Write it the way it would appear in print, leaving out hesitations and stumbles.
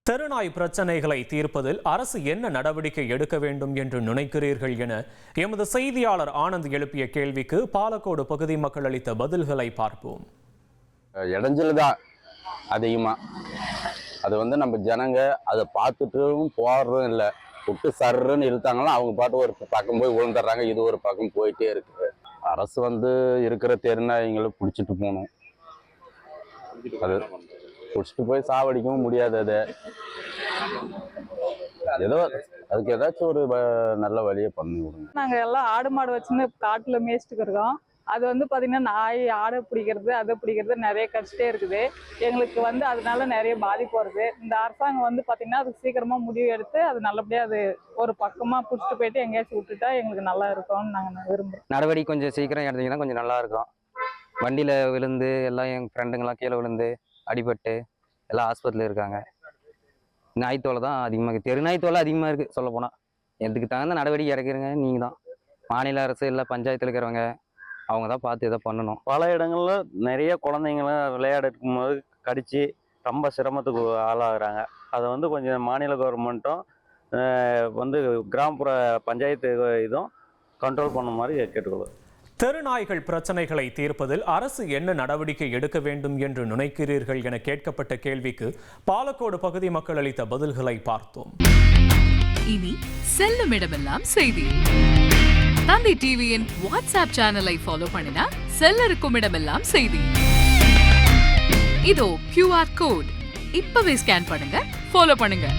தெருநாய் பிரச்சனைகளை தீர்ப்பதில் அரசு என்ன நடவடிக்கை எடுக்க வேண்டும் என்று நினைக்கிறீர்கள் என எமது செய்தியாளர் ஆனந்த் எழுப்பிய கேள்விக்கு பாலக்கோடு பகுதி மக்கள் அளித்த பதில்களை பார்ப்போம். இடைஞ்சல் தான் அதிகமா. அது நம்ம ஜனங்க அதை பார்த்துட்டும் போடுறதும் இல்லை. விட்டு சர்ன்னு இழுத்தாங்கன்னா அவங்க பாட்டு ஒரு பக்கம் போய் விழுந்துடுறாங்க, இது ஒரு பக்கம் போயிட்டே இருக்கு. அரசு இருக்கிற தெருநாய்களை பிடிச்சிட்டு போகணும். அது பிடிச்சிட்டு போய் சாவடிக்கவும் முடியாது. ஏதோ அதுக்கு ஏதாச்சும் ஒரு நல்ல வழியை பண்ணி விடுங்க. நாங்கள் எல்லாம் ஆடு மாடு வச்சுன்னு காட்டில் மேய்ச்சிட்டு இருக்கோம். அது பார்த்தீங்கன்னா நாய் ஆடை பிடிக்கிறது அதை பிடிக்கிறது நிறைய கடிச்சிட்டே இருக்குது. எங்களுக்கு அதனால நிறைய பாதிப்பு வருது. இந்த அரசாங்கம் பார்த்தீங்கன்னா அதுக்கு சீக்கிரமாக முடிவு எடுத்து அது நல்லபடியாக அது ஒரு பக்கமாக பிடிச்சிட்டு போயிட்டு எங்கேயாச்சும் விட்டுட்டா எங்களுக்கு நல்லா இருக்கும்னு நாங்கள் விரும்புகிறோம். நடவடிக்கை கொஞ்சம் சீக்கிரம் எடுத்தீங்கன்னா கொஞ்சம் நல்லா இருக்கும். வண்டியில் விழுந்து எல்லாம் எங்கள் ஃப்ரெண்டுங்கெல்லாம் கீழே விழுந்து அடிபட்டு எல்லாம் ஆஸ்பத்திரியில் இருக்காங்க. நாய்த்தோலை தான் அதிகமாக, தெரு நாய்த்தோலை அதிகமாக இருக்குது. சொல்ல போனால் எதுக்கு தகுந்த நடவடிக்கை இறக்குறீங்க நீங்கள் தான். மாநில அரசு இல்லை பஞ்சாயத்தில் இருக்கிறவங்க அவங்க தான் பார்த்து இதை பண்ணணும். பல இடங்கள்ல நிறைய குழந்தைங்களாம் விளையாடும் போது கடிச்சு ரொம்ப சிரமத்துக்கு ஆளாகிறாங்க. அதை கொஞ்சம் மாநில கவர்மெண்ட்டும் கிராமப்புற பஞ்சாயத்து இதுவும் கண்ட்ரோல் பண்ண மாதிரி கேட்டுக்கொள்ளுது. தெருநாய்கள் பிரச்சனைகளை தீர்ப்பதில் அரசு என்ன நடவடிக்கை எடுக்க வேண்டும் என்று நினைக்கிறீர்கள் என கேட்கப்பட்ட கேள்விக்கு பாலக்கோடு பகுதி மக்கள் அளித்த பதில்களை பார்த்தோம். இனி செல்லும் இடமெல்லாம் செய்தி. தந்தி டிவியின் வாட்ஸ்அப் சேனலை ஃபாலோ பண்ணினா செல்ல இருக்கும் இடமெல்லாம் செய்தி. இதோ QR கோட் இப்பவே ஸ்கேன் பண்ணுங்க, ஃபாலோ பண்ணுங்க.